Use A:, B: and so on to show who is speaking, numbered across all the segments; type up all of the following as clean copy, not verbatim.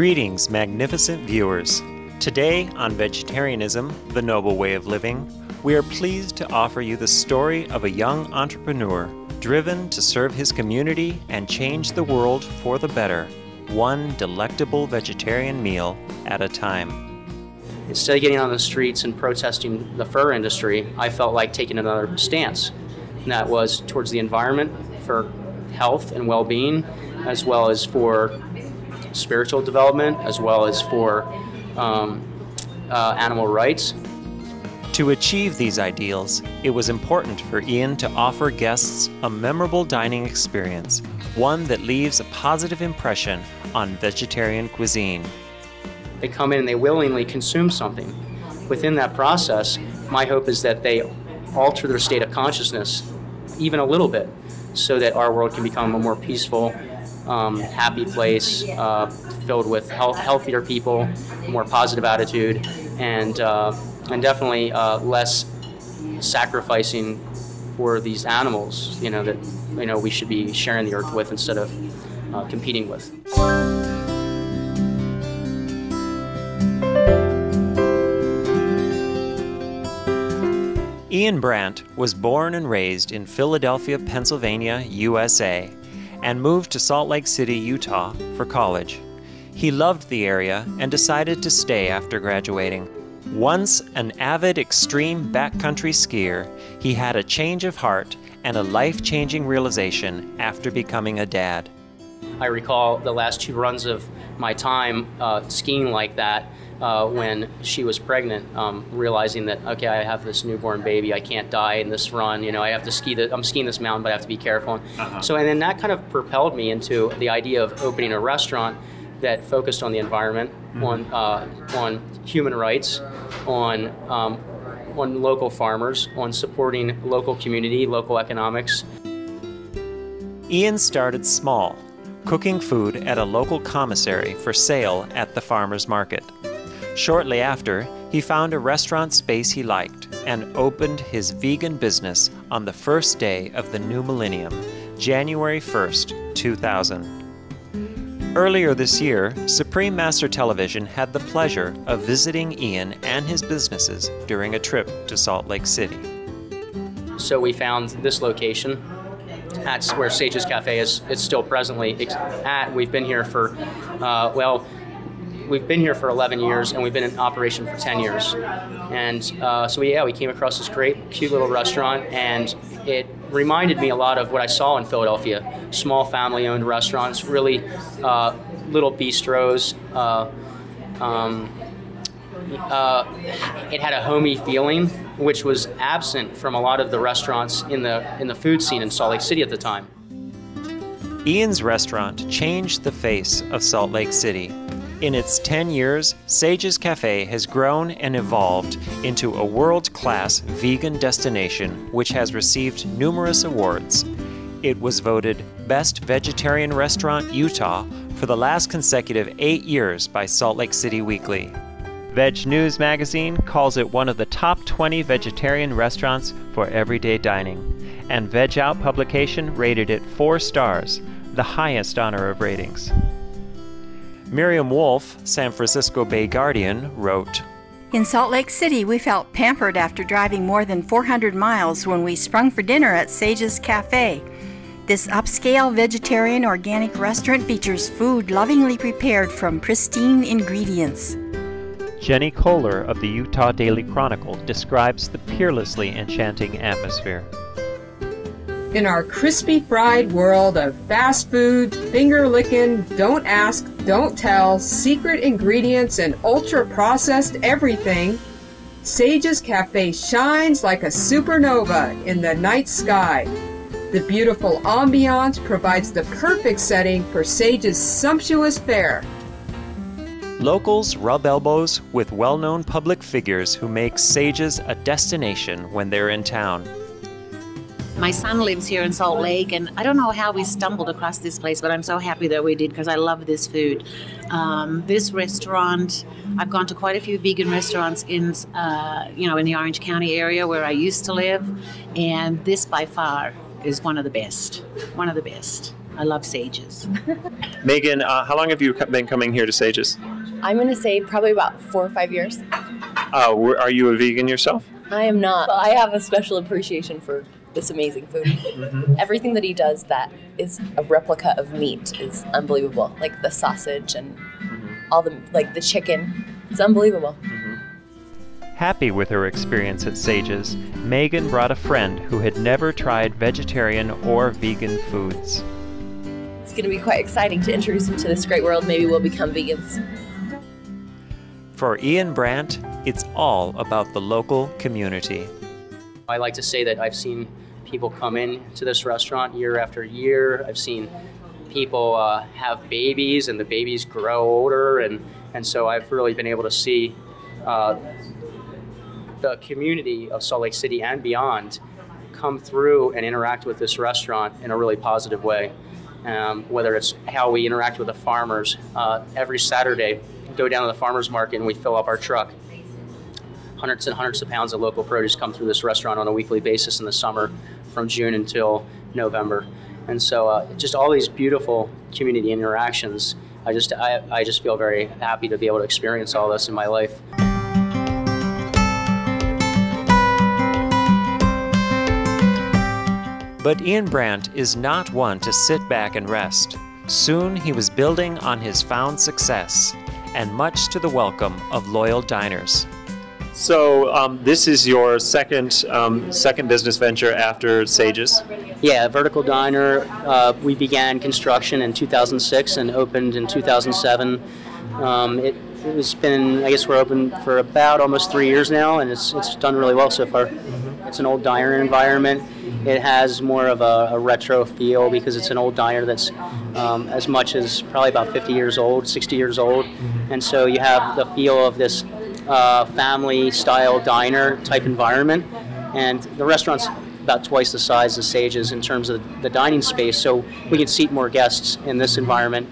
A: Greetings, magnificent viewers. Today on Vegetarianism, the Noble Way of Living, we are pleased to offer you the story of a young entrepreneur driven to serve his community and change the world for the better, one delectable vegetarian meal at a time.
B: Instead of getting on the streets and protesting the fur industry, I felt like taking another stance, and that was towards the environment, for health and well-being, as well as for spiritual development, as well as for animal rights.
A: To achieve these ideals, it was important for Ian to offer guests a memorable dining experience, one that leaves a positive impression on vegetarian cuisine.
B: They come in and they willingly consume something. Within that process, my hope is that they alter their state of consciousness even a little bit so that our world can become a more peaceful, happy place filled with healthier people, a more positive attitude, and definitely less sacrificing for these animals, that we should be sharing the earth with instead of competing with.
A: Ian Brandt was born and raised in Philadelphia, Pennsylvania, USA, and moved to Salt Lake City, Utah for college. He loved the area and decided to stay after graduating. Once an avid extreme backcountry skier, he had a change of heart and a life-changing realization after becoming a dad.
B: I recall the last 2 runs of my time skiing like that when she was pregnant, realizing that, okay, I have this newborn baby, I can't die in this run, I have to ski, I'm skiing this mountain, but I have to be careful. And then that kind of propelled me into the idea of opening a restaurant that focused on the environment, on human rights, on local farmers, on supporting local community, local economics.
A: Ian started small, cooking food at a local commissary for sale at the farmer's market. Shortly after, he found a restaurant space he liked and opened his vegan business on the first day of the new millennium, January 1st, 2000. Earlier this year, Supreme Master Television had the pleasure of visiting Ian and his businesses during a trip to Salt Lake City.
B: So we found this location. That's where Sage's Cafe is still presently at. We've been here for, we've been here for 11 years, and we've been in operation for 10 years. And so we came across this great, cute little restaurant, and it reminded me a lot of what I saw in Philadelphia. Small family-owned restaurants, really little bistros. It had a homey feeling, which was absent from a lot of the restaurants in the food scene in Salt Lake City at the time.
A: Ian's restaurant changed the face of Salt Lake City. In its 10 years, Sage's Cafe has grown and evolved into a world-class vegan destination which has received numerous awards. It was voted Best Vegetarian Restaurant Utah for the last consecutive 8 years by Salt Lake City Weekly. Veg News magazine calls it one of the top 20 vegetarian restaurants for everyday dining, and Veg Out publication rated it 4 stars, the highest honor of ratings. Miriam Wolf, San Francisco Bay Guardian, wrote,
C: "In Salt Lake City, we felt pampered after driving more than 400 miles when we sprung for dinner at Sage's Cafe. This upscale vegetarian organic restaurant features food lovingly prepared from pristine ingredients."
A: Jenny Kohler of the Utah Daily Chronicle describes the peerlessly enchanting atmosphere.
D: In our crispy fried world of fast food, finger-licking, don't ask, don't tell, secret ingredients and ultra-processed everything, Sage's Cafe shines like a supernova in the night sky. The beautiful ambiance provides the perfect setting for Sage's sumptuous fare.
A: Locals rub elbows with well-known public figures who make Sage's a destination when they're in town.
E: My son lives here in Salt Lake, and I don't know how we stumbled across this place, but I'm so happy that we did because I love this food. This restaurant, I've gone to quite a few vegan restaurants in the Orange County area where I used to live, and this by far is one of the best. One of the best. I love Sage's.
A: Megan, how long have you been coming here to Sage's?
F: I'm going to say probably about 4 or 5 years.
A: Are you a vegan yourself?
F: I am not. But I have a special appreciation for this amazing food. Everything that he does that is a replica of meat is unbelievable. Like the sausage and all the chicken. It's unbelievable.
A: Happy with her experience at Sage's, Megan brought a friend who had never tried vegetarian or vegan foods.
F: It's going to be quite exciting to introduce him to this great world. Maybe we'll become vegans.
A: For Ian Brandt, it's all about the local community.
B: I like to say that I've seen people come in to this restaurant year after year. I've seen people have babies and the babies grow older, and so I've really been able to see the community of Salt Lake City and beyond come through and interact with this restaurant in a really positive way. Whether it's how we interact with the farmers. Every Saturday, we go down to the farmers market and we fill up our truck. Hundreds and hundreds of pounds of local produce come through this restaurant on a weekly basis in the summer from June until November. And so just all these beautiful community interactions, I just feel very happy to be able to experience all this in my life.
A: But Ian Brandt is not one to sit back and rest. Soon he was building on his found success, and much to the welcome of loyal diners. So this is your second business venture after Sage's?
B: Yeah, Vertical Diner. We began construction in 2006 and opened in 2007. It's been, I guess we're open for about almost 3 years now, and it's done really well so far. It's an old diner environment. It has more of a retro feel because it's an old diner that's as much as probably about 50 years old, 60 years old. And so you have the feel of this family-style diner type environment. And the restaurant's about twice the size of Sage's in terms of the dining space, so we can seat more guests in this environment.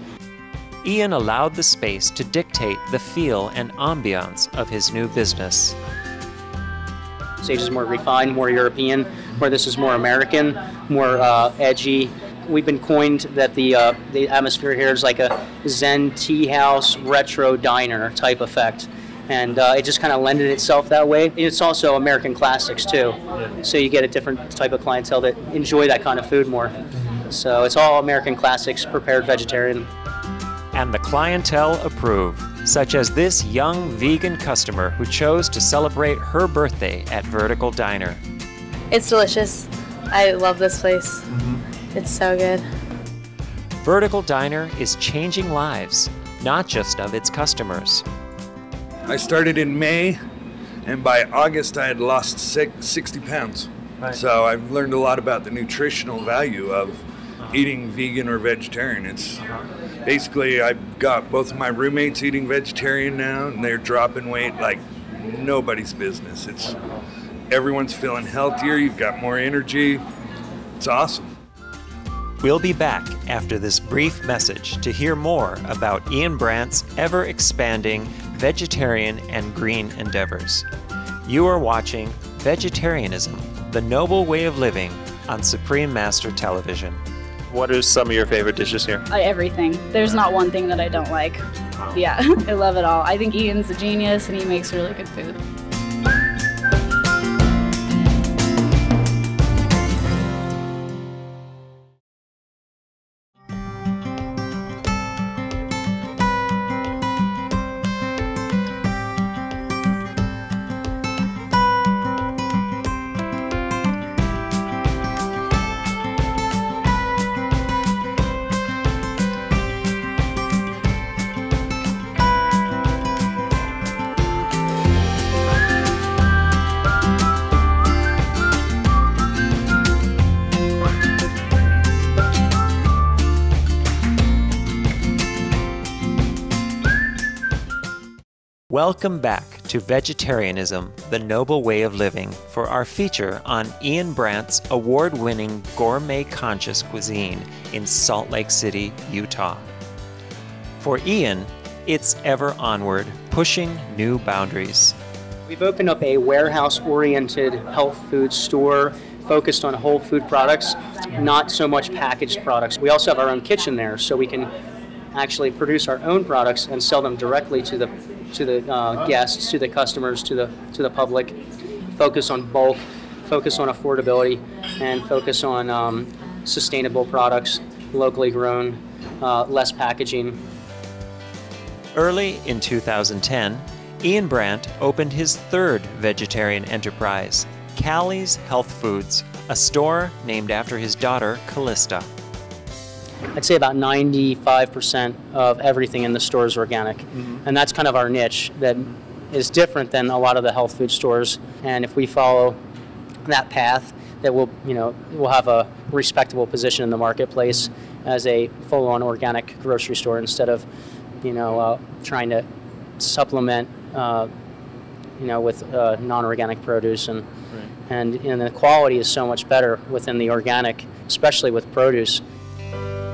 A: Ian allowed the space to dictate the feel and ambiance of his new business.
B: Sage's is more refined, more European, where this is more American, more edgy. We've been coined that the atmosphere here is like a Zen tea house, retro diner type effect. And it just kind of lended itself that way. It's also American classics too. So you get a different type of clientele that enjoy that kind of food more. So it's all American classics, prepared vegetarian.
A: And the clientele approve, such as this young vegan customer who chose to celebrate her birthday at Vertical Diner.
G: It's delicious. I love this place. It's so good.
A: Vertical Diner is changing lives, not just of its customers.
H: I started in May, and by August I had lost 60 pounds. Right. So I've learned a lot about the nutritional value of eating vegan or vegetarian. It's basically, I've got both of my roommates eating vegetarian now, and they're dropping weight like nobody's business. Everyone's feeling healthier, you've got more energy. It's awesome.
A: We'll be back after this brief message to hear more about Ian Brandt's ever-expanding vegetarian and green endeavors. You are watching Vegetarianism, the Noble Way of Living on Supreme Master Television. What are some of your favorite dishes here?
I: Everything. There's not one thing that I don't like. Yeah, I love it all. I think Ian's a genius and he makes really good food.
A: Welcome back to Vegetarianism, the Noble Way of Living, for our feature on Ian Brandt's award-winning gourmet-conscious cuisine in Salt Lake City, Utah. For Ian, it's ever onward, pushing new boundaries.
B: We've opened up a warehouse-oriented health food store focused on whole food products, not so much packaged products. We also have our own kitchen there, so we can actually produce our own products and sell them directly to the guests, to the customers, to the public. Focus on bulk, focus on affordability, and focus on sustainable products, locally grown, less packaging.
A: Early in 2010, Ian Brandt opened his third vegetarian enterprise, Callie's Health Foods, a store named after his daughter, Callista.
B: I'd say about 95% of everything in the store is organic. And that's kind of our niche that is different than a lot of the health food stores. And if we follow that path, that we'll have a respectable position in the marketplace as a full-on organic grocery store instead of, trying to supplement, with non-organic produce. And the quality is so much better within the organic, especially with produce.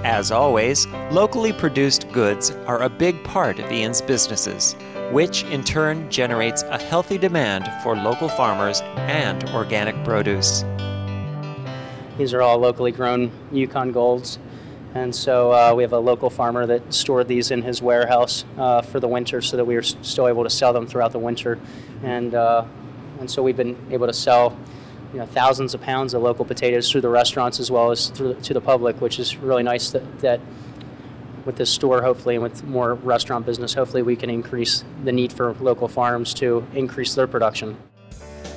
A: As always, locally produced goods are a big part of Ian's businesses, which in turn generates a healthy demand for local farmers and organic produce.
B: These are all locally grown Yukon Golds, and so we have a local farmer that stored these in his warehouse for the winter so that we were still able to sell them throughout the winter. And so we've been able to sell thousands of pounds of local potatoes through the restaurants as well as to the public, which is really nice that with this store, hopefully, and with more restaurant business, hopefully we can increase the need for local farms to increase their production.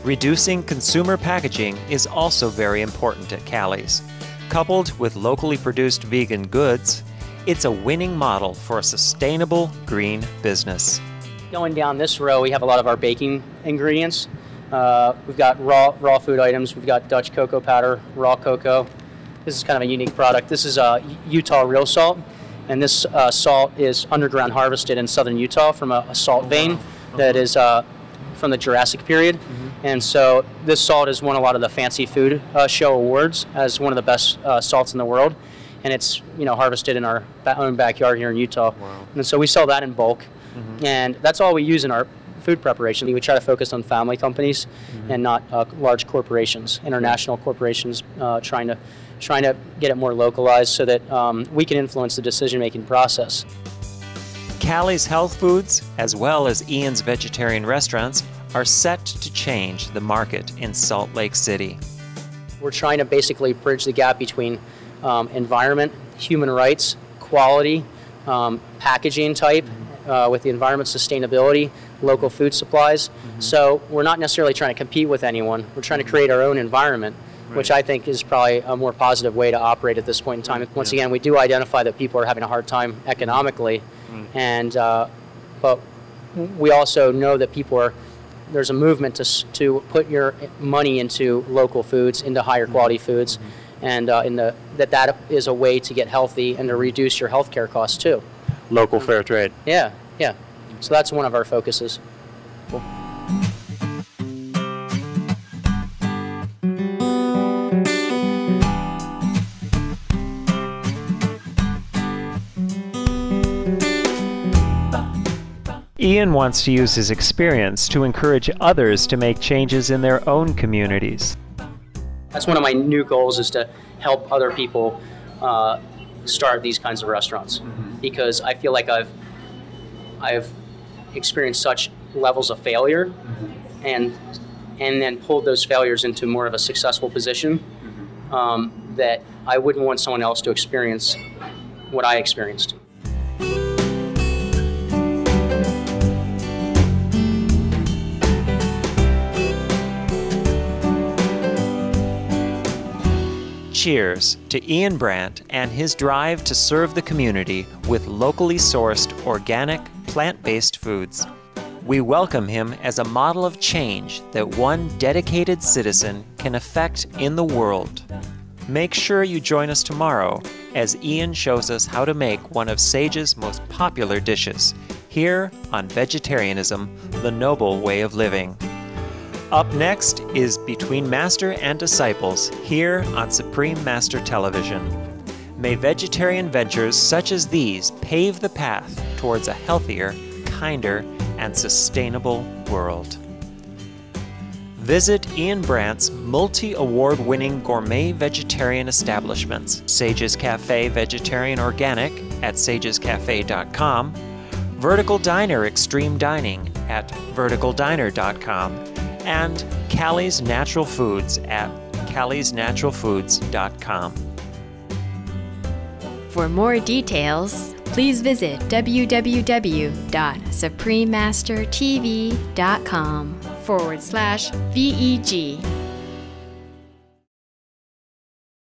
A: Reducing consumer packaging is also very important at Callie's. Coupled with locally produced vegan goods, it's a winning model for a sustainable green business.
B: Going down this row, we have a lot of our baking ingredients. We've got raw food items. We've got Dutch cocoa powder, raw cocoa. This is kind of a unique product. This is Utah real salt, and this salt is underground harvested in southern Utah from a salt vein that is from the Jurassic period. And so this salt has won a lot of the fancy food show awards as one of the best salts in the world. And it's harvested in our own backyard here in Utah. Wow. And so we sell that in bulk, and that's all we use in our food preparation. We try to focus on family companies and not large corporations, international corporations, trying to get it more localized so that we can influence the decision-making process.
A: Callie's Health Foods, as well as Ian's vegetarian restaurants, are set to change the market in Salt Lake City.
B: We're trying to basically bridge the gap between environment, human rights, quality, packaging type, with the environment sustainability, local food supplies. So we're not necessarily trying to compete with anyone. We're trying to create our own environment, which I think is probably a more positive way to operate at this point in time. Once again, we do identify that people are having a hard time economically, and but we also know that there's a movement to put your money into local foods, into higher quality foods, and that is a way to get healthy and to reduce your healthcare costs too.
A: Local fair trade.
B: Yeah. So that's one of our focuses. Cool.
A: Ian wants to use his experience to encourage others to make changes in their own communities.
B: That's one of my new goals, is to help other people start these kinds of restaurants, because I feel like I've experienced such levels of failure and then pulled those failures into more of a successful position, that I wouldn't want someone else to experience what I experienced.
A: Cheers to Ian Brandt and his drive to serve the community with locally sourced, organic, plant-based foods. We welcome him as a model of change that one dedicated citizen can affect in the world. Make sure you join us tomorrow as Ian shows us how to make one of Sage's most popular dishes, here on Vegetarianism, the Noble Way of Living. Up next is Between Master and Disciples, here on Supreme Master Television. May vegetarian ventures such as these pave the path towards a healthier, kinder, and sustainable world. Visit Ian Brandt's multi-award-winning gourmet vegetarian establishments, Sage's Cafe Vegetarian Organic at sagescafe.com, Vertical Diner Extreme Dining at verticaldiner.com, and Callie's Natural Foods at calliesnaturalfoods.com.
J: For more details, please visit www.suprememastertv.com/VEG.